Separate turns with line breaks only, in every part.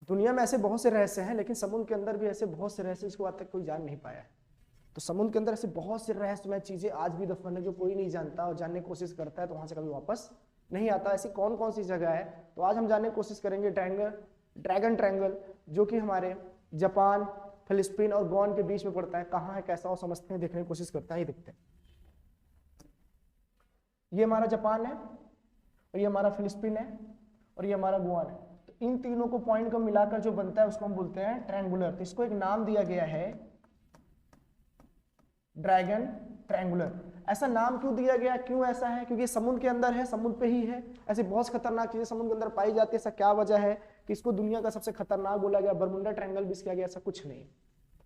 दुनिया में ऐसे बहुत से रहस्य हैं, लेकिन समुद्र के अंदर भी ऐसे बहुत से रहस्य जिसको आज तक कोई जान नहीं पाया है। तो समुद्र के अंदर ऐसे बहुत से रहस्यमय चीजें आज भी दफन है जो कोई नहीं जानता, और जानने की कोशिश करता है तो वहां से कभी वापस नहीं आता। ऐसी कौन कौन सी जगह है, तो आज हम जानने की कोशिश करेंगे। ड्रैगन ट्रायंगल, जो कि हमारे जापान, फिलिस्तीन और गोवा के बीच में पड़ता है। कहाँ है, कैसा हो, समझते हैं, देखने की कोशिश करते हैं। ये देखते हैं, ये हमारा जापान है, और ये हमारा फिलिस्तीन है, और ये हमारा गोवा है। तो इन तीनों को पॉइंट को मिलाकर जो बनता है उसको हम बोलते हैं ट्रायंगुलर। तो इसको एक नाम दिया गया है ड्रैगन ट्रायंगुलर। ऐसा नाम क्यों दिया गया, क्यों ऐसा है? क्योंकि समुद्र के अंदर है, समुद्र पे ही है। ऐसी बहुत खतरनाक चीजें समुद्र के अंदर पाई जाती है। ऐसा क्या वजह है कि इसको दुनिया का सबसे खतरनाक बोला गया? बरमुडा ट्रायंगल भी किया गया? ऐसा कुछ नहीं।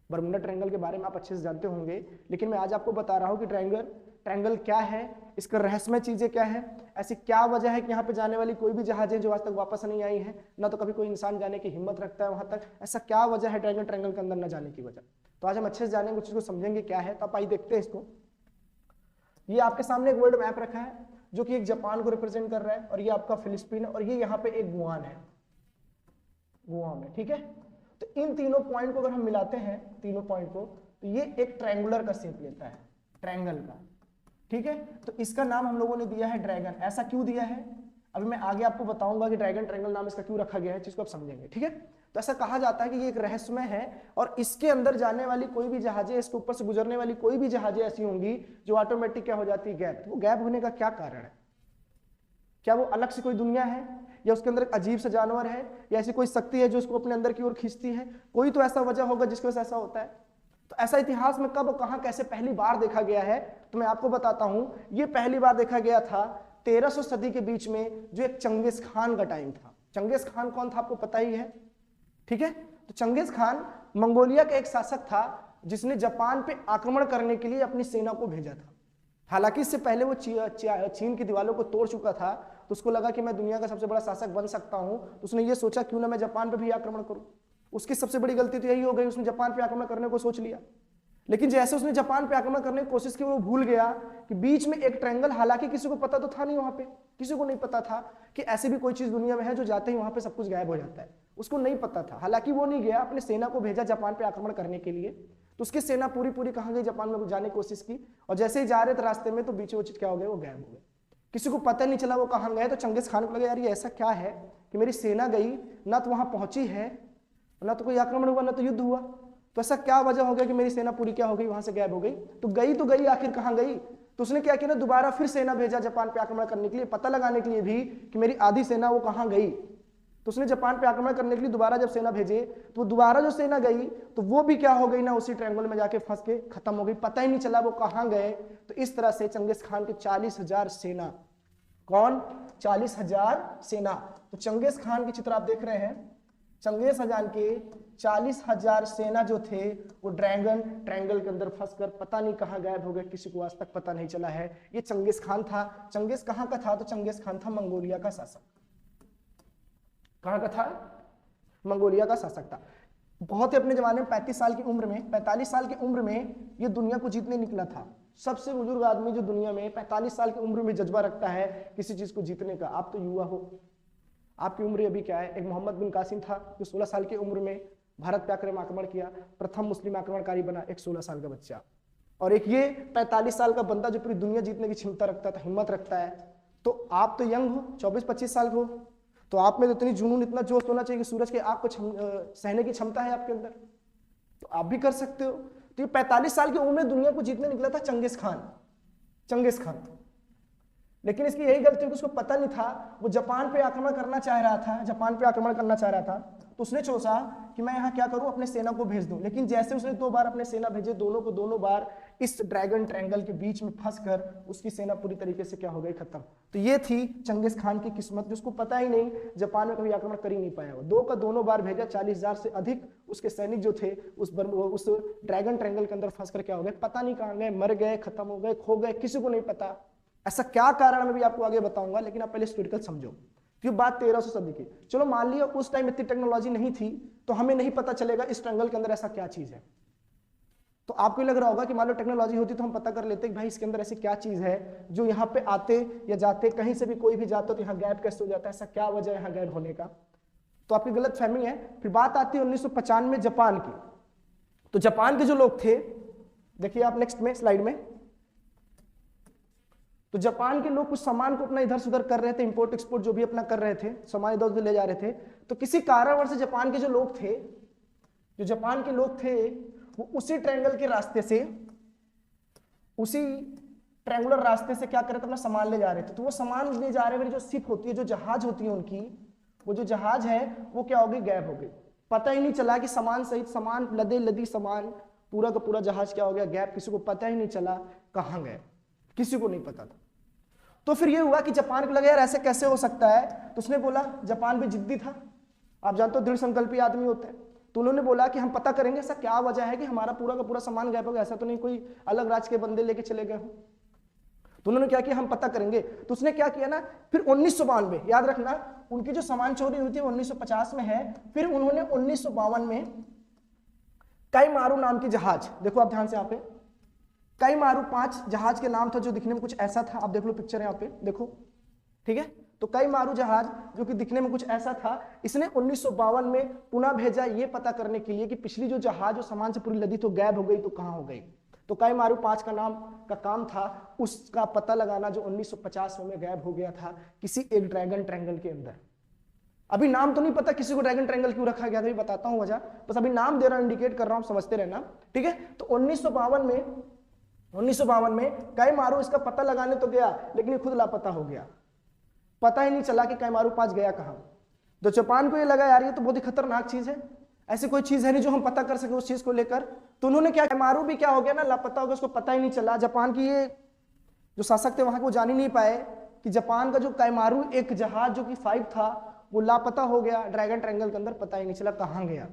बरमुडा ट्रायंगल के बारे में आप अच्छे से जानते होंगे, लेकिन मैं आज आपको बता रहा हूं कि ट्रायंगल क्या है, इसका रहस्यमय चीजें क्या है, ऐसी क्या वजह है कि यहाँ पे जाने वाली कोई भी जहाजें जो आज तक वापस नहीं आई हैं, ना तो कभी कोई इंसान जाने की हिम्मत रखता है वहां तक। ऐसा क्या वजह है ट्रायंगल के अंदर न जाने की वजह? तो आज हम अच्छे से जानेंगे, कुछ को समझेंगे क्या है। तो आप आइए देखते हैं इसको। ये आपके सामने एक वर्ल्ड मैप रखा है जो कि एक जापान को रिप्रेजेंट कर रहा है, और ये आपका फिलिस्तीन है, और ये यहाँ पे एक गुआन है, गोवा में, ठीक है। तो इन तीनों पॉइंट को अगर हम मिलाते हैं, तीनों पॉइंट को, तो ये एक ट्रायंगुलर का शेप लेता है, ट्रायंगल का, ठीक है। तो इसका नाम हम लोगों ने दिया है ड्रैगन। ऐसा क्यों दिया है, अभी मैं आगे आपको बताऊंगा कि ड्रैगन ट्रायंगल नाम इसका क्यों रखा गया है, जिसको आप समझेंगे, ठीक है। तो ऐसा कहा जाता है कि ये एक रहस्यमय है, और इसके अंदर जाने वाली कोई भी जहाजें, इसके ऊपर से गुजरने वाली कोई भी जहाजें ऐसी होंगी जो ऑटोमेटिक क्या हो जाती है, गैप। वो गैप होने का क्या कारण है? क्या वो अलग से कोई दुनिया है, या उसके अंदर एक अजीब सा जानवर है, या ऐसी कोई शक्ति है जो उसको अपने अंदर की ओर खींचती है? कोई तो ऐसा वजह होगा जिसकी वजह से ऐसा होता है। तो ऐसा इतिहास में कब, कहां, कैसे पहली बार देखा गया है, तो मैं आपको बताता हूं। ये पहली बार देखा गया था 1300 सदी के बीच में, जो एक चंगेज खान का टाइम था। चंगेज खान कौन था, आपको पता ही है, ठीक है। तो चंगेज खान मंगोलिया का एक शासक था जिसने जापान पे आक्रमण करने के लिए अपनी सेना को भेजा था। हालांकि इससे पहले वो चीन की दीवारों को तोड़ चुका था, तो उसको लगा कि मैं दुनिया का सबसे बड़ा शासक बन सकता हूं। तो उसने ये सोचा क्यों ना मैं जापान पे भी आक्रमण करूं। उसकी सबसे बड़ी गलती तो यही हो गई, उसने जापान पे आक्रमण करने को सोच लिया। लेकिन जैसे उसने जापान पे आक्रमण करने की कोशिश की, वो भूल गया कि बीच में एक ट्रायंगल, हालांकि किसी को पता तो था नहीं, वहां पे किसी को नहीं पता था कि ऐसी भी कोई चीज दुनिया में है जो जाते ही वहां पे सब कुछ गायब हो जाता है। उसको नहीं पता था। हालांकि वो नहीं गया, अपनी सेना को भेजा जापान पे आक्रमण करने के लिए। तो उसकी सेना पूरी कहां गई, जापान में जाने की कोशिश की, और जैसे ही जा रहे थे रास्ते में, तो बीच वो चीज क्या हो गए, वो गायब हो गए। किसी को पता नहीं चला वो कहां गए। तो चंगेज खान को लगा यार ये ऐसा क्या है कि मेरी सेना गई, ना तो वहां पहुंची है, ना तो कोई आक्रमण हुआ, ना तो युद्ध हुआ। तो ऐसा क्या वजह हो गया कि मेरी सेना पूरी क्या हो गई, वहां से गायब हो गई? तो गई आखिर कहां गई? तो उसने क्या किया ना, दोबारा फिर सेना भेजा जापान पे आक्रमण करने के लिए, पता लगाने के लिए भी कि मेरी आधी सेना वो कहां गई। तो उसने जापान पे आक्रमण करने के लिए दोबारा जब सेना भेजे, तो दोबारा जो सेना गई, तो वो भी क्या हो गई ना, उसी ट्रायंगल में जाके फंस के खत्म हो गई। पता ही नहीं चला वो कहां गए। तो इस तरह से चंगेज खान के 40,000 सेना, कौन, 40,000 सेना। तो चंगेज खान के चित्र आप देख रहे हैं, चंगेज खान के 40,000 सेना जो थे वो ड्रैगन ट्रायंगल के अंदर फंसकर पता नहीं कहां गायब हो गए, किसी को आज तक पता नहीं चला है। ये चंगेज खान था। चंगेज कहां का था? तो चंगेज खान था मंगोलिया का शासक। कहां का था? मंगोलिया का शासक था। बहुत ही अपने जमाने में 35 साल की उम्र में, 45 साल की उम्र में ये दुनिया को जीतने निकला था। सबसे बुजुर्ग आदमी जो दुनिया में 45 साल की उम्र में जज्बा रखता है किसी चीज को जीतने का। आप तो युवा हो, आपकी उम्र अभी क्या है। एक मोहम्मद बिन कासिम था जो 16 साल की उम्र में भारत पे आक्रमण किया, प्रथम मुस्लिम आक्रमणकारी बना, एक 16 साल का बच्चा। और एक ये 45 साल का बंदा जो पूरी दुनिया जीतने की क्षमता रखता था, हिम्मत रखता है। तो आप तो यंग हो, 24-25 साल हो, तो आप में तो इतनी जुनून, इतना जोश होना चाहिए कि सूरज के आग को सहने की क्षमता है आपके अंदर, तो आप भी कर सकते हो। तो ये 45 साल की उम्र में दुनिया को जीतने निकला था चंगेज खान। लेकिन इसकी यही गलती कि उसको पता नहीं था, वो जापान पे आक्रमण करना चाह रहा था, तो उसने सोचा कि मैं यहाँ क्या करूं, अपने सेना को भेज दूं। लेकिन जैसे उसने 2 बार अपने सेना भेजे, दोनों बार इस ड्रैगन ट्रायंगल के बीच में फंसकर उसकी सेना पूरी तरीके से क्या हो गई, खत्म। तो ये थी चंगेज खान की किस्मत, जिसको पता ही नहीं, जापान में कभी आक्रमण कर ही नहीं पाया। वो 2 का दोनों बार भेजा, 40,000 से अधिक उसके सैनिक जो थे उस ड्रैगन ट्रायंगल के अंदर फंसकर क्या हो गए, पता नहीं कहां गए, मर गए, खत्म हो गए, खो गए, किसी को नहीं पता। ऐसा क्या कारण मैं भी आपको आगे बताऊंगा, लेकिन आप पहले हिस्टोरिकल समझो। तो ये बात 1300 सदी की। चलो मान लिया उस टाइम इतनी टेक्नोलॉजी नहीं थी, तो हमें नहीं पता चलेगा इस ट्रायंगल के अंदर ऐसा क्या चीज है। तो आपको लग रहा होगा कि मान लो टेक्नोलॉजी होती तो हम पता कर लेते कि भाई इसके अंदर ऐसी क्या चीज है जो यहाँ पे आते या जाते, कहीं से भी कोई भी जाता तो यहाँ गायब कैसे हो जाता है, ऐसा क्या वजह है यहाँ गायब होने का। तो आपकी गलत फहमी है। फिर बात आती है 1995 जापान की। तो जापान के जो लोग थे, देखिए आप नेक्स्ट में स्लाइड में, तो जापान के लोग कुछ सामान को अपना इधर से उधर कर रहे थे, इंपोर्ट एक्सपोर्ट जो भी अपना कर रहे थे, सामान इधर उधर ले जा रहे थे। तो किसी कारणवश से जापान के जो लोग थे, जो जापान के लोग थे, वो उसी ट्रायंगल के रास्ते से, उसी ट्रायंगुलर रास्ते से क्या कर रहे थे, अपना सामान ले जा रहे थे। तो वो सामान ले जा रहे हैं, जो शिप होती है, जो जहाज होती है उनकी, वो जो जहाज है वो क्या हो गई, गायब हो गई। पता ही नहीं चला कि सामान सहित सामान, लदे लदी सामान, पूरा का पूरा जहाज क्या हो गया, गायब। किसी को पता ही नहीं चला कहाँ गए, किसी को नहीं पता था। तो फिर ये हुआ कि जापान को लगा यार ऐसे कैसे हो सकता है। तो उसने बोला, जापान भी जिद्दी था, आप जानते हो दृढ़ संकल्पी आदमी होते हैं। तो उन्होंने बोला कि हम पता करेंगे ऐसा क्या वजह है कि हमारा पूरा का पूरा सामान गायब हो गया, ऐसा तो नहीं कोई अलग राज्य के बंदे लेके चले गए हो। तो उन्होंने क्या किया, हम पता करेंगे। तो उसने क्या किया ना, फिर 1992, याद रखना उनकी जो सामान चोरी हुई थी 1950 में है। फिर उन्होंने 1952 में काईमारू नाम की जहाज, देखो आप ध्यान से यहाँ पे, काईमारू 5 जहाज के नाम था, जो दिखने में कुछ ऐसा था। आप देख लो पिक्चर यहाँ पे, देखो ठीक है। तो काईमारू जहाज जो कि दिखने में कुछ ऐसा था, इसने 1952 में पुनः भेजा ये पता करने के लिए कि पिछली जो जहाज जो सामान से पूरी लदी तो गायब हो गई, तो कहाँ हो गई। तो काईमारू 5 का नाम का काम था उसका पता लगाना, जो 1950 में गायब हो गया था किसी एक ड्रैगन ट्रायंगल के अंदर। अभी नाम तो नहीं पता किसी को ड्रैगन ट्रायंगल क्यों रखा गया था, बताता हूं वजह, बस अभी नाम दे रहा हूं, इंडिकेट कर रहा हूं, समझते रहना, ठीक है। तो 1952 में काईमारू इसका पता लगाने तो गया, लेकिन ये खुद लापता हो गया। पता ही नहीं चला कि काईमारू 5 गया कहां। तो जापान को ये लगा यार ये तो बहुत ही खतरनाक चीज है, ऐसी कोई चीज है नहीं जो हम पता कर सके उस चीज को लेकर। तो उन्होंने क्या, काईमारू भी क्या हो गया ना, लापता हो गया, उसको पता ही नहीं चला। जापान की ये जो शासक थे वहां को जान ही नहीं पाए कि जापान का जो काईमारू एक जहाज जो कि 5 था वो लापता हो गया ड्रैगन ट्रायंगल के अंदर, पता ही नहीं चला कहां गया।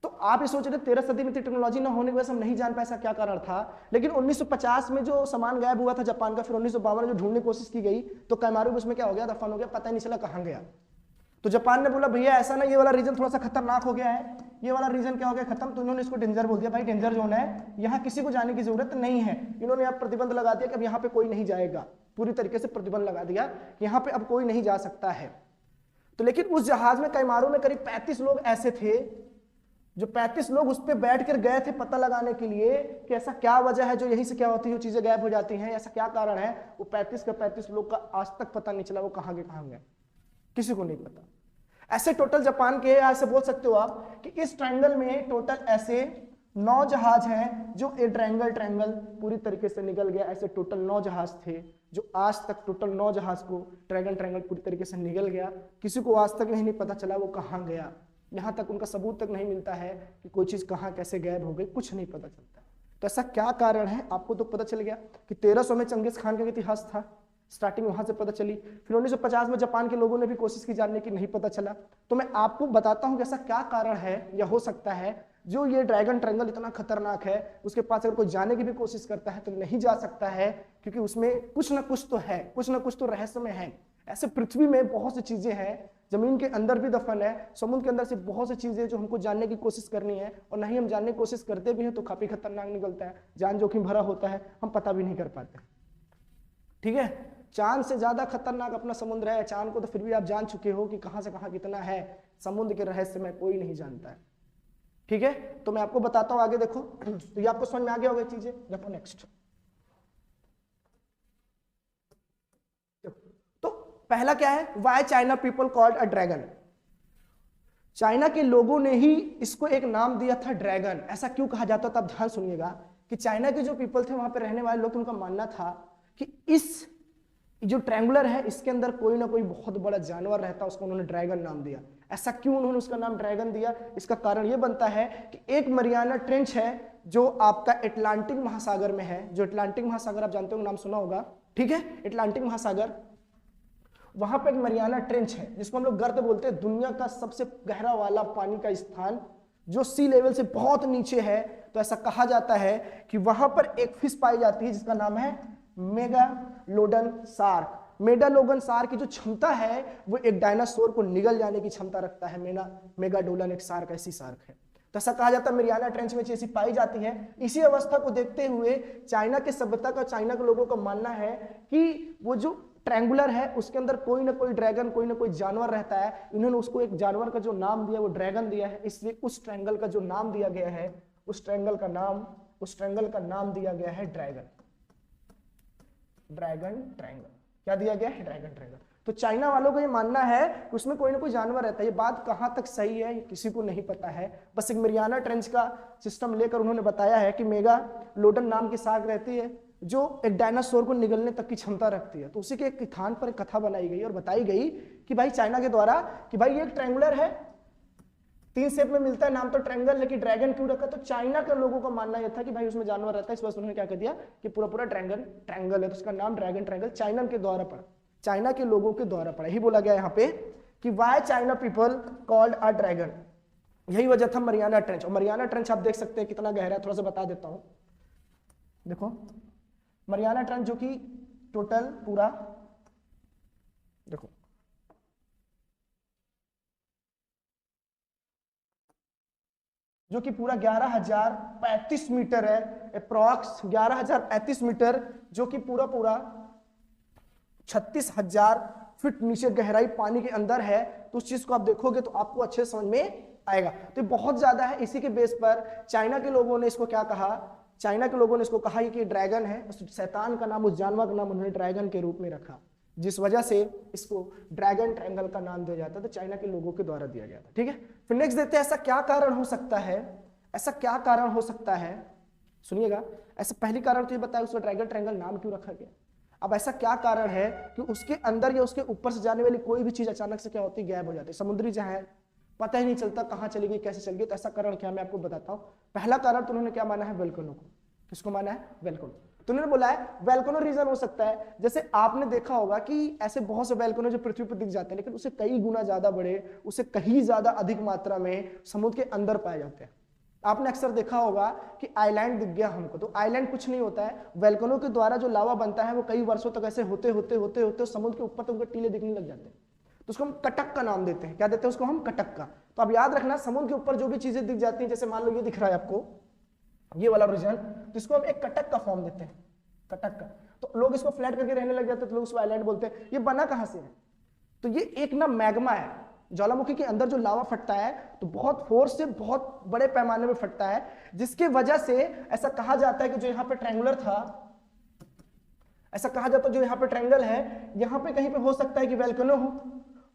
तो आप ये सोच रहे 13 सदी में टेक्नोलॉजी ना होने की वजह से हम नहीं जान पाए ऐसा क्या कारण था। लेकिन 1950 में जो सामान गायब हुआ था जापान का, फिर 1952 में जो ढूंढने की कोशिश की गई, तो काईमारू भी उसमें क्या हो गया, दफन हो गया, पता ही नहीं चला कहां गया। तो जापान ने बोला भैया ऐसा ना, ये वाला रीजन थोड़ा सा खतरनाक हो गया है, ये वाला रीजन क्या हो गया, खत्म। तो इन्होंने इसको डेंजर बोल दिया, भाई डेंजर जोन है, यहाँ किसी को जाने की जरूरत नहीं है। इन्होंने यहाँ प्रतिबंध लगा दिया कि अब यहाँ पे कोई नहीं जाएगा, पूरी तरीके से प्रतिबंध लगा दिया कि यहाँ पे अब कोई नहीं जा सकता है। तो लेकिन उस जहाज में काईमारू में करीब 35 लोग ऐसे थे, जो 35 लोग उस पर बैठ कर गए थे पता लगाने के लिए कि ऐसा क्या वजह है जो यहीं से क्या होती है, चीजें गायब हो जाती हैं, ऐसा क्या कारण है। वो 35 का 35 लोग का आज तक पता नहीं चला वो कहाँ गए, किसी को नहीं पता। ऐसे टोटल जापान के, ऐसे बोल सकते हो आप कि इस ट्रायंगल में टोटल ऐसे 9 जहाज हैं जो ए ट्रायंगल पूरी तरीके से निकल गया। ऐसे टोटल 9 जहाज थे जो आज तक, टोटल 9 जहाज को ड्रैगन ट्रायंगल पूरी तरीके से निकल गया, किसी को आज तक नहीं पता चला वो कहाँ गया। यहाँ तक उनका सबूत तक नहीं मिलता है कि कोई चीज कहाँ कैसे गायब हो गई, कुछ नहीं पता चलता। तो ऐसा क्या कारण है, आपको तो पता चल गया कि 1300 में चंगेज खान का इतिहास था, स्टार्टिंग वहां से पता चली। फिर 1950 में जापान के लोगों ने भी कोशिश की जानने की, नहीं पता चला। तो मैं आपको बताता हूं कि ऐसा क्या कारण है या हो सकता है जो ये ड्रैगन ट्रायंगल इतना खतरनाक है, उसके पास अगर कोई जाने की भी कोशिश करता है तो नहीं जा सकता है, क्योंकि उसमें कुछ ना कुछ तो है, कुछ ना कुछ तो रहस्यमय है। ऐसे पृथ्वी में बहुत सी चीजें हैं, जमीन के अंदर भी दफन है, समुद्र के अंदर से बहुत सी चीजें जो हमको जानने की कोशिश करनी है, और नहीं हम जानने की कोशिश करते भी हैं तो काफी खतरनाक निकलता है, जान जोखिम भरा होता है, हम पता भी नहीं कर पाते। ठीक है, चांद से ज्यादा खतरनाक अपना समुद्र है। चांद को तो फिर भी आप जान चुके हो कि कहां से कहां कितना है, समुद्र के रहस्य में कोई नहीं जानता है। ठीक है, तो मैं आपको बताता हूं आगे, देखो तो ये आपको समझ में आ गया होगा चीजें। देखो नेक्स्ट, तो पहला क्या है, why China people called a dragon. China के लोगों ने ही इसको एक नाम दिया था ड्रैगन। ऐसा क्यों कहा जाता था, आप ध्यान सुनिएगा कि चाइना के जो पीपल थे वहां पे रहने वाले लोग, तो उनका मानना था कि इस जो ट्रायंगुलर है इसके अंदर कोई ना कोई बहुत बड़ा जानवर रहता है, उसको उन्होंने ड्रैगन नाम दिया। ऐसा क्यों उन्होंने उसका नाम ड्रैगन दिया, इसका कारण यह बनता है कि एक मरियाना ट्रेंच है जो आपका अटलांटिक महासागर में है। जो अटलांटिक महासागर आप जानते हो, नाम सुना होगा, ठीक है, अटलांटिक महासागर, वहां पर एक मरियाना ट्रेंच है जिसको हम लोग गर्त बोलते हैं, दुनिया का सबसे गहरा वाला पानी का स्थान जो सी लेवल से बहुत नीचे है। तो ऐसा कहा जाता है कि वहां पर एक फिश पाई जाती है जिसका नाम है मेगालोडन शार्क। मेगालोडन शार्क की जो क्षमता है वो एक डायनासोर को निगल जाने की क्षमता रखता है। मेगालोडन एक शार्क, ऐसी शार्क है। तो ऐसा कहा जाता है मरियाना ट्रेंच में ऐसी पाई जाती है। इसी अवस्था को देखते हुए चाइना के सभ्यता का, चाइना के लोगों का मानना है कि वो जो ट्रायंगुलर है, उसके अंदर कोई ना कोई ड्रैगन, कोई ना कोई जानवर रहता है। इन्होंने उसको एक जानवर का जो नाम दिया वो ड्रैगन दिया है, इसलिए उस ट्रायंगल का जो नाम दिया गया है, उस ट्रायंगल का नाम दिया गया है ड्रैगन। ड्रैगन ट्रायंगल क्या दिया गया है? Dragon triangle. तो चाइना वालों का ये मानना है कि उसमें कोई ना कोई जानवर रहता है। ये बात कहां तक सही है किसी को नहीं पता है, बस एक मरियाना ट्रेंच का सिस्टम लेकर उन्होंने बताया है कि मेगा लोडन नाम की साग रहती है जो एक डायनासोर को निगलने तक की क्षमता रखती है। तो उसी के एक स्थान पर एक कथा बनाई गई और बताई गई कि भाई चाइना के द्वारा कि भाई ये एक ट्रायंगुलर है, 3 शेप में मिलता है, नाम तो ट्रायंगल, लेकिन ड्रैगन क्यों रखा? तो चाइना के लोगों का मानना यह था कि भाई उसमें जानवर रहता है, इस वजह से उन्होंने क्या कर दिया कि पूरा ट्रायंगल है, तो उसका नाम ड्रैगन ट्रायंगल चाइना के द्वारा पड़ा, चाइना के लोगों के द्वारा पड़ा। यही बोला गया यहाँ पे कि why China people called a dragon. यही वजह था मरियाना ट्रेंच। और मरियाना ट्रेंच आप देख सकते हैं कितना गहरा है, थोड़ा सा बता देता हूं। देखो मरियाना ट्रेंच जो कि टोटल पूरा देखो जो कि पूरा 11,035 मीटर है, अप्रॉक्स 11,035 मीटर, जो कि पूरा 36,000 फीट नीचे गहराई पानी के अंदर है। तो उस चीज को आप देखोगे तो आपको अच्छे समझ में आएगा। तो ये बहुत ज्यादा है। इसी के बेस पर चाइना के लोगों ने इसको क्या कहा? चाइना के लोगों ने इसको कहा कि ड्रैगन है। उस शैतान का नाम, उस जानवर का नाम उन्होंने ड्रैगन के रूप में रखा, जिस वजह से इसको ड्रैगन ट्रायंगल का नाम दिया जाता है। तो चाइना के लोगों के द्वारा दिया गया था। ठीक है, फिर नेक्स्ट देखते हैं ऐसा क्या कारण हो सकता है, ऐसा क्या कारण हो सकता है। सुनिएगा, ऐसा पहली कारण तो ये बताया उसका ड्रैगन ट्रायंगल नाम क्यों रखा गया। अब ऐसा क्या कारण है कि उसके अंदर या उसके ऊपर से जाने वाली कोई भी चीज अचानक से क्या होती है? गायब हो जाती है। समुद्री जहाज पता ही नहीं चलता कहां चली गई, कैसे चल गई। तो ऐसा कारण क्या, मैं आपको बताता हूं। पहला कारण तो उन्होंने क्या माना है? वोल्केनो को। किसको माना है? वोल्केनो। तो उन्होंने बोला है वोल्केनो रीजन हो सकता है। जैसे आपने देखा होगा कि ऐसे बहुत से वोल्केनो जो पृथ्वी पर दिख जाते हैं, लेकिन उसे कई गुना ज्यादा बड़े, उसे कहीं ज्यादा अधिक मात्रा में समुद्र के अंदर पाए जाते हैं। आपने अक्सर देखा होगा कि आइलैंड दिख गया हमको, तो आइलैंड कुछ नहीं होता है, वोल्केनो के द्वारा जो लावा बनता है वो कई वर्षों तक ऐसे होते होते समुद्र के ऊपर तक उनके टीले दिखने लग जाते हैं। तो उसको हम कटक का नाम देते हैं। क्या देते हैं उसको हम? कटक का। तो अब याद रखना, समुद्र के ऊपर जो भी चीजें दिख जाती हैं, जैसे मान लो ये दिख रहा है आपको, ये वाला रीजन, तो इसको हम एक कटक का फॉर्म देते हैं, कटक का। तो लोग इसको फ्लैट करके रहने लग जाते हैं, तो लोग उसको आइलैंड बोलते हैं। ये बना कहां से है? तो ये एक ना मैग्मा है, ज्वालामुखी के अंदर जो लावा फटता है तो बहुत फोर्स से बहुत बड़े पैमाने में फटता है, जिसकी वजह से ऐसा कहा जाता है कि जो यहाँ पे ट्रायंगुलर था, ऐसा कहा जाता है जो यहाँ पे ट्रायंगल है, यहाँ पे कहीं पे हो सकता है कि वोल्केनो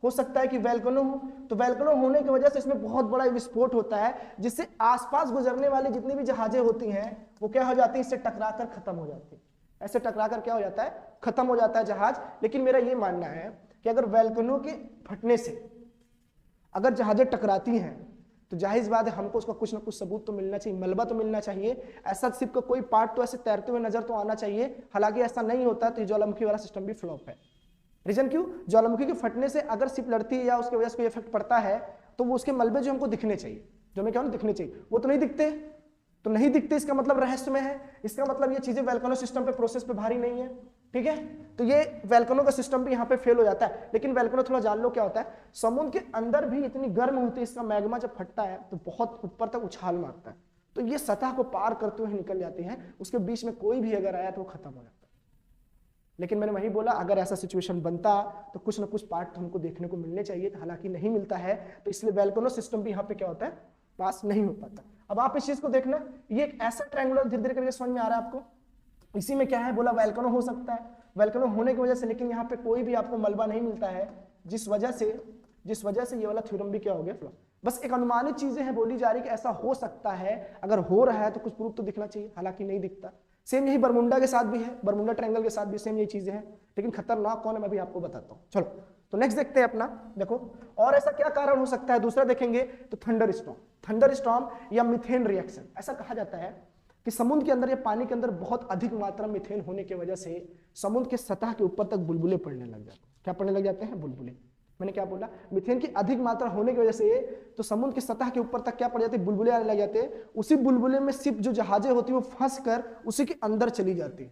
हो सकता है कि वोल्केनो हो। तो वोल्केनो होने की वजह से इसमें बहुत बड़ा विस्फोट होता है, जिससे आसपास गुजरने वाली जितनी भी जहाजें होती हैं वो क्या हो जाती है? इससे टकराकर खत्म हो जाती है। ऐसे टकराकर क्या हो जाता है? खत्म हो जाता है जहाज। लेकिन मेरा ये मानना है कि अगर वोल्केनो के फटने से अगर जहाजें टकराती हैं तो जाहिर बात है हमको उसका कुछ ना कुछ सबूत तो मिलना चाहिए, मलबा तो मिलना चाहिए। ऐसा शिप का कोई पार्ट तो ऐसे तैरते हुए नजर तो आना चाहिए। हालांकि ऐसा नहीं होता तो ज्वालामुखी वाला सिस्टम भी फ्लॉप है। रीजन क्यों? ज्वालामुखी के फटने से अगर शिप लड़ती है या उसकी वजह से कोई इफेक्ट पड़ता है तो वो उसके मलबे जो हमको दिखने चाहिए, जो हमें क्या दिखने चाहिए, वो तो नहीं दिखते। तो नहीं दिखते, इसका मतलब रहस्य में है। इसका मतलब ये चीजें वोल्केनो सिस्टम पे प्रोसेस पे भारी नहीं है। ठीक है, तो ये वोल्केनो का सिस्टम भी यहाँ पे फेल हो जाता है। लेकिन वोल्केनो थोड़ा जान लो क्या होता है, समुद्र के अंदर भी इतनी गर्म होती है, इसका मैग्मा जब फटता है तो बहुत ऊपर तक उछाल मारता है, तो ये सतह को पार करते हुए निकल जाती है। उसके बीच में कोई भी अगर आया तो वो खत्म हो जाता है। लेकिन मैंने वही बोला, अगर ऐसा सिचुएशन बनता तो कुछ ना कुछ पार्ट तो हमको देखने को मिलने चाहिए, हालांकि नहीं मिलता है। तो इसलिए वोल्केनो सिस्टम भी यहाँ पे क्या होता है? पास नहीं हो पाता। अब आप इस चीज को देखना, ये एक ऐसा ट्रायंगुलर, धीरे धीरे करके समझ में आ रहा है आपको। इसी में क्या है बोला, वोल्केनो हो सकता है, वोल्केनो होने की वजह से, लेकिन यहाँ पे कोई भी आपको मलबा नहीं मिलता है, जिस वजह से ये वाला थ्योरम भी क्या हो गया? फ्लॉप। बस एक अनुमानित चीजें हैं बोली जा रही कि ऐसा हो सकता है, अगर हो रहा है तो कुछ प्रूफ तो दिखना चाहिए, हालांकि नहीं दिखता। सेम यही बरमुंडा के साथ भी है, बरमुंडा ट्रायंगल के साथ भी सेम यही चीजें हैं, लेकिन खतरनाक कौन है मैं भी आपको बताता हूँ। चलो तो नेक्स्ट देखते हैं अपना। देखो और ऐसा क्या कारण हो सकता है, दूसरा देखेंगे तो थंडर स्टॉर्म या मीथेन रिएक्शन। ऐसा कहा जाता है कि समुद्र के अंदर या पानी के अंदर बहुत अधिक मात्रा में मीथेन होने की वजह से समुद्र के सतह के ऊपर तक बुलबुले पड़ने लग जाते हैं। क्या पड़ने लग जाते हैं? बुलबुले। मैंने क्या बोला? मीथेन की अधिक मात्रा होने की वजह से तो समुद्र की सतह के ऊपर तक क्या पड़ जाते हैं? बुलबुले आने लग जाते हैं। उसी बुलबुले में शिप जो जहाजें होती है वो फंस कर उसी के अंदर चली जाती है।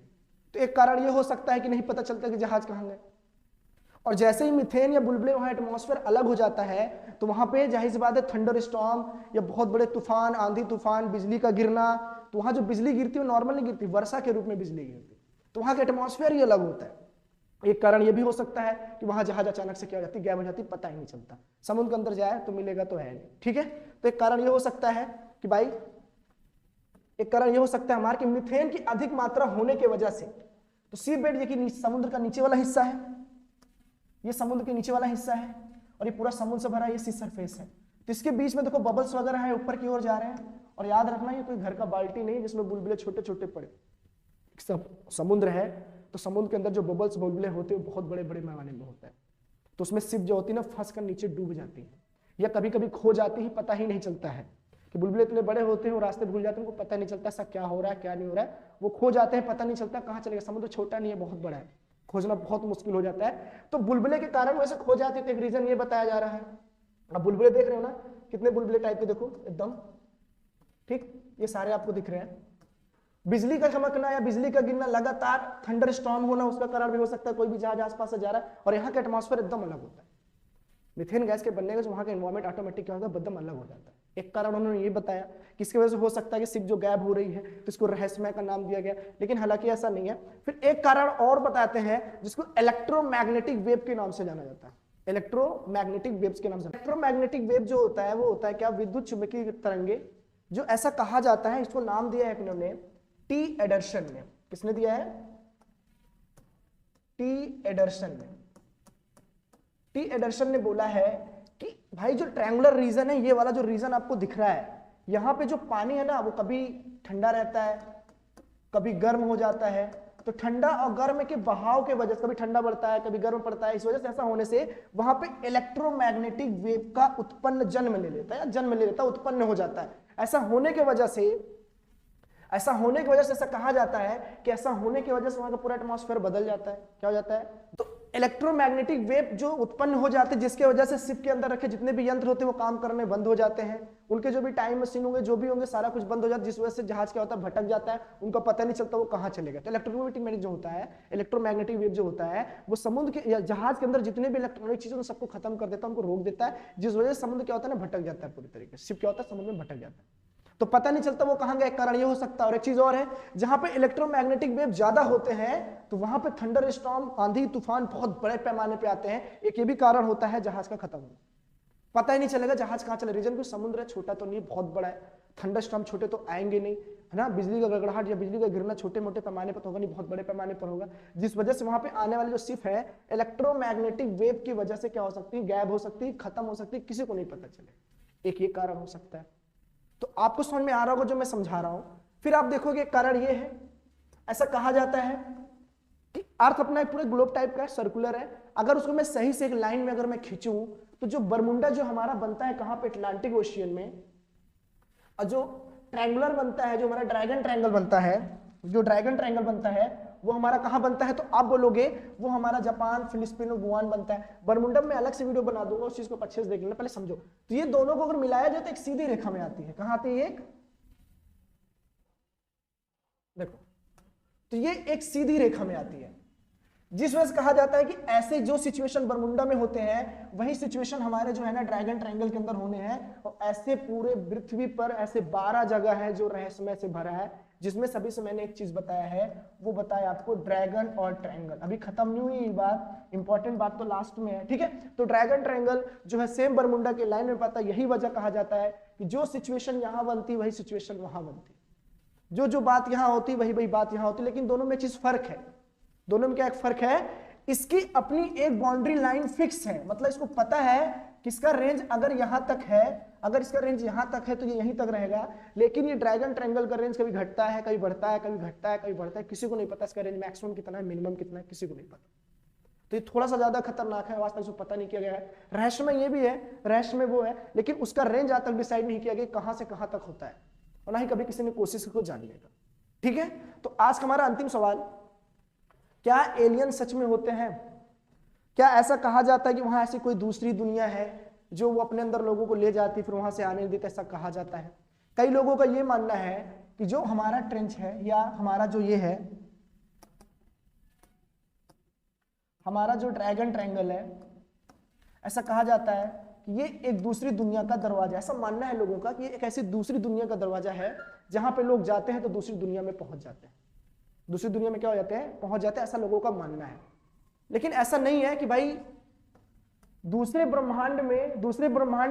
तो एक कारण ये हो सकता है कि नहीं पता चलता कि जहाज कहाँ गए। और जैसे ही मीथेन या बुलबुले वहां एटमॉस्फेयर अलग हो जाता है तो वहां पे जाहिर सी बात है थंडर स्टॉर्म या बहुत बड़े तूफान, आंधी तूफान, बिजली का गिरना। तो वहां जो बिजली गिरती है नॉर्मल नहीं गिरती, वर्षा के रूप में बिजली गिरती, तो वहां का एटमॉस्फेयर ही अलग होता है। एक कारण ये भी हो सकता है कि वहां जहाज अचानक से क्या हो जाती है, गायब हो जाती, पता ही नहीं चलता, समुद्र के अंदर जाए तो मिलेगा तो है नहीं। ठीक है, तो एक कारण ये हो सकता है कि भाई, एक कारण ये हो सकता है हमारे कि मीथेन की अधिक मात्रा होने की वजह से, तो सी बेड ये कि समुद्र का नीचे वाला हिस्सा है, ये समुद्र के नीचे वाला हिस्सा है और ये पूरा समुद्र से भरा ये सी सरफेस है, तो इसके बीच में देखो बबल्स वगैरह है ऊपर की ओर जा रहे हैं। और याद रखना ये कोई घर का बाल्टी नहीं जिसमें बुलबुले छोटे छोटे पड़े, सब समुद्र है तो समुद्र के अंदर जो बबल्स बुलबुले होते हैं वो बहुत बड़े बड़े पैमाने में होता है, तो उसमें शिप जो होती है ना फंस कर नीचे डूब जाती है या कभी कभी खो जाती है, पता ही नहीं चलता है कि बुलबुले इतने बड़े होते हैं वो रास्ते भूल जाते हैं, उनको पता नहीं चलता ऐसा क्या हो रहा है क्या नहीं हो रहा है, वो खो जाते हैं, पता नहीं चलता कहाँ चले गए। समुद्र छोटा नहीं है, बहुत बड़ा है, खोजना बहुत मुश्किल हो जाता है, तो बुलबुले के कारण वैसे खो जाते थे, एक रीजन ये बताया जा रहा है। अब बुलबुले देख रहे हो ना, कितने बुलबुले टाइप के देखो एकदम ठीक, ये सारे आपको दिख रहे हैं। बिजली का चमकना या बिजली का गिरना, लगातार थंडर स्टॉर्म होना, उसका कारण भी हो सकता है, कोई भी जहाज आसपास से जा रहा है और यहाँ का एटमॉस्फेयर एकदम अलग होता है, मीथेन गैस के बनने का वहां का एनवायरमेंट ऑटोमेटिक क्या होगा, एकदम अलग हो जाता है। एक कारण उन्होंने ये बताया कि इसकी वजह से हो सकता है कि शिप जो गायब हो रही है तो इसको रहस्यमय का नाम दिया गया, लेकिन हालांकि ऐसा नहीं है। फिर एक कारण और बताते हैं जिसको इलेक्ट्रोमैग्नेटिक वेव के नाम से जाना जाता है, इलेक्ट्रोमैग्नेटिक वेव्स के नाम से। इलेक्ट्रोमैग्नेटिक वेव जो होता है वो होता है क्या, विद्युत चुंबकीय तरंगे, जो ऐसा कहा जाता है, इसको नाम दिया है इन्होंने टी एडर्सन ने। किसने दिया है, टी एडर्सन ने। टी एडर्सन ने बोला है कि भाई जो ट्रायंगुलर रीजन है, ये वाला जो रीजन आपको दिख रहा है, यहां पे जो पानी है ना वो कभी ठंडा रहता है कभी गर्म हो जाता है, तो ठंडा और गर्म के बहाव के वजह से कभी ठंडा बढ़ता है कभी गर्म पड़ता है, इस वजह से ऐसा होने से वहां पे इलेक्ट्रोमैग्नेटिक वेव का उत्पन्न जन्म ले लेता है, जन्म ले लेता है, उत्पन्न हो जाता है। ऐसा होने की वजह से ऐसा कहा जाता है कि ऐसा होने की वजह से वहां का पूरा एटमॉस्फेयर बदल जाता है। क्या हो जाता है, तो इलेक्ट्रोमैग्नेटिक वेव जो उत्पन्न हो जाते हैं, जिसके वजह से शिप के अंदर रखे जितने भी यंत्र होते हैं वो काम करने बंद हो जाते हैं, उनके जो भी टाइम मशीन होंगे जो भी होंगे सारा कुछ बंद हो जाता है, जिस वजह से जहाज क्या होता है, भटक जाता है, उनको पता नहीं चलता वो कहाँ चलेगा। तो इलेक्ट्रोमैग्नेटिक जो होता है, इलेक्ट्रोमैग्नेटिक वेव जो होता है वो समुद्र के या जहाज के अंदर जितने भी इलेक्ट्रॉनिक चीजें सबको खत्म कर देता है, उनको रोक देता है, जिस वजह से समुद्र क्या होता है ना, भटक जाता है पूरी तरीके से, शिप क्या होता है समुद्र में भटक जाता है, तो पता नहीं चलता वो कहां गया, एक कारण ये हो सकता है। और एक चीज और है, जहां पे इलेक्ट्रोमैग्नेटिक वेव ज्यादा होते हैं तो वहां पे थंडर स्टॉर्म, आंधी तूफान बहुत बड़े पैमाने पे आते हैं, एक ये भी कारण होता है जहाज का खत्म होना, पता ही नहीं चलेगा जहाज कहां चले, रीजन क्योंकि समुद्र है, छोटा तो नहीं बहुत बड़ा है, थंडर स्टॉर्म छोटे तो आएंगे नहीं, है ना, बिजली का गड़गड़ाहट या बिजली का गिरना छोटे मोटे पैमाने पर तो होगा नहीं, बहुत बड़े पैमाने पर होगा, जिस वजह से वहां पे आने वाली जो शिप है इलेक्ट्रोमैग्नेटिक वेव की वजह से क्या हो सकती है, गायब हो सकती है, खत्म हो सकती है, किसी को नहीं पता चले, एक ये कारण हो सकता है। तो आपको समझ में आ रहा होगा जो मैं समझा रहा हूं। फिर आप देखोगे कारण ये है, ऐसा कहा जाता है कि अर्थ अपना एक पूरे ग्लोब टाइप का है, सर्कुलर है, अगर उसको मैं सही से एक लाइन में अगर मैं खींचूं तो जो बरमुंडा जो हमारा बनता है कहां पे, अटलांटिक ओशियन में, और जो ट्रायंगुलर बनता है, जो हमारा ड्रैगन ट्रायंगल बनता है, जो ड्रैगन ट्रायंगल बनता है वो हमारा कहां बनता है, तो आप बोलोगे वो हमारा जापान, फिलिस्तीन और गुआन बनता है। बरमुंडा में अलग से वीडियो बना दूंगा, उस चीज को अच्छे से देख लेना, पहले समझो। तो ये दोनों को अगर मिलाया जाए तो एक सीधी रेखा में आती है, कहां आती है, एक देखो, तो ये एक सीधी रेखा में आती है, जिस वजह से कहा जाता है कि ऐसे जो सिचुएशन बरमुंडा में होते हैं वही सिचुएशन हमारे जो है ना ड्रैगन ट्रायंगल के अंदर होने हैं, और ऐसे पूरे पृथ्वी पर ऐसे 12 जगह है जो रहस्यमय से भरा है, जिसमें सभी से मैंने एक चीज बताया है, वो बताया आपको ड्रैगन और ट्रायंगल। अभी खत्म नहीं हुई बात, इंपॉर्टेंट बात तो लास्ट में है, ठीक है। तो ड्रैगन ट्रायंगल जो है सेम बरमुंडा के लाइन में पता, यही वजह कहा जाता है कि जो सिचुएशन यहां बनती वही सिचुएशन वहां बनती, जो बात यहां होती वही बात यहां होती, लेकिन दोनों में चीज फर्क है, दोनों में क्या एक फर्क है, इसकी अपनी एक बाउंड्री लाइन फिक्स है, मतलब इसको पता है कि इसका रेंज अगर यहां तक है, अगर इसका रेंज यहां तक है तो ये यहीं तक रहेगा, लेकिन ये ड्रैगन ट्रायंगल का रेंज कभी घटता है कभी बढ़ता है, कभी घटता है कभी बढ़ता है, किसी को नहीं पता इसका रेंज मैक्सिमम कितना है मिनिमम कितना है, किसी को नहीं पता। तो ये थोड़ा सा ज्यादा खतरनाक है, वास्तव में पता नहीं किया गया है। रहस्य में ये भी है, रहस्य में वो है, लेकिन उसका रेंज आज तक डिसाइड नहीं किया गया कहां से कहां तक होता है, और ना ही कभी किसी ने कोशिश को जानने का, ठीक है। तो आज हमारा अंतिम सवाल, क्या एलियन सच में होते हैं? क्या ऐसा कहा जाता है कि वहां ऐसी कोई दूसरी दुनिया है जो वो अपने अंदर लोगों को ले जाती फिर वहां से आने नहीं देता, ऐसा कहा जाता है। कई लोगों का ये मानना है कि जो हमारा ट्रेंच है या हमारा जो ये है, हमारा जो ड्रैगन ट्रायंगल है, ऐसा कहा जाता है कि ये एक दूसरी दुनिया का दरवाजा, ऐसा मानना है लोगों का कि ये एक ऐसी दूसरी दुनिया का दरवाजा है जहां पे लोग जाते हैं तो दूसरी दुनिया में पहुंच जाते हैं, दूसरी दुनिया में क्या हो जाते हैं, पहुंच जाते हैं, ऐसा लोगों का मानना है। लेकिन ऐसा नहीं है कि भाई दूसरे ब्रह्मांड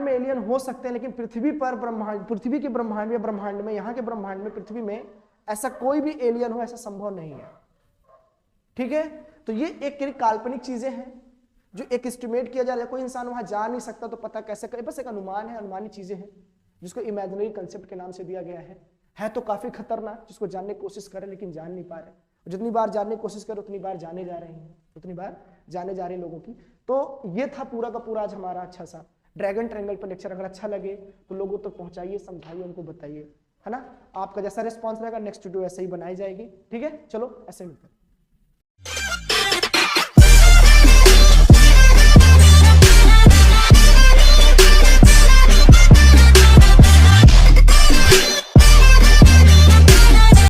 में एलियन हो सकते हैं, लेकिन पृथ्वी पर ब्रह्मांड, पृथ्वी के ब्रह्मांड या ब्रह्मांड में, यहाँ के ब्रह्मांड में, पृथ्वी में ऐसा कोई भी एलियन हो, ऐसा संभव नहीं है। ठीक है, तो ये एक काल्पनिक चीजें हैं जो एक एस्टिमेट किया जा रहा है। कोई इंसान वहां जा नहीं सकता तो पता कैसे करे, बस एक अनुमान है, अनुमानी चीजें हैं जिसको इमेजिनरी कंसेप्ट के नाम से दिया गया है तो काफी खतरनाक, जिसको जानने की कोशिश करें लेकिन जान नहीं पा रहे। जितनी बार जानने की कोशिश करें उतनी बार जाने जा रहे हैं, उतनी बार जाने जा रहे लोगों की। तो ये था पूरा का पूरा आज हमारा अच्छा सा ड्रैगन ट्रायंगल पर लेक्चर। अगर अच्छा लगे तो लोगों तक पहुंचाइए, समझाइए, उनको बताइए, है ना। आपका जैसा रिस्पॉन्स रहेगा नेक्स्ट वीडियो ऐसे ही बनाई जाएगी। ठीक है, चलो ऐसे मिलते हैं।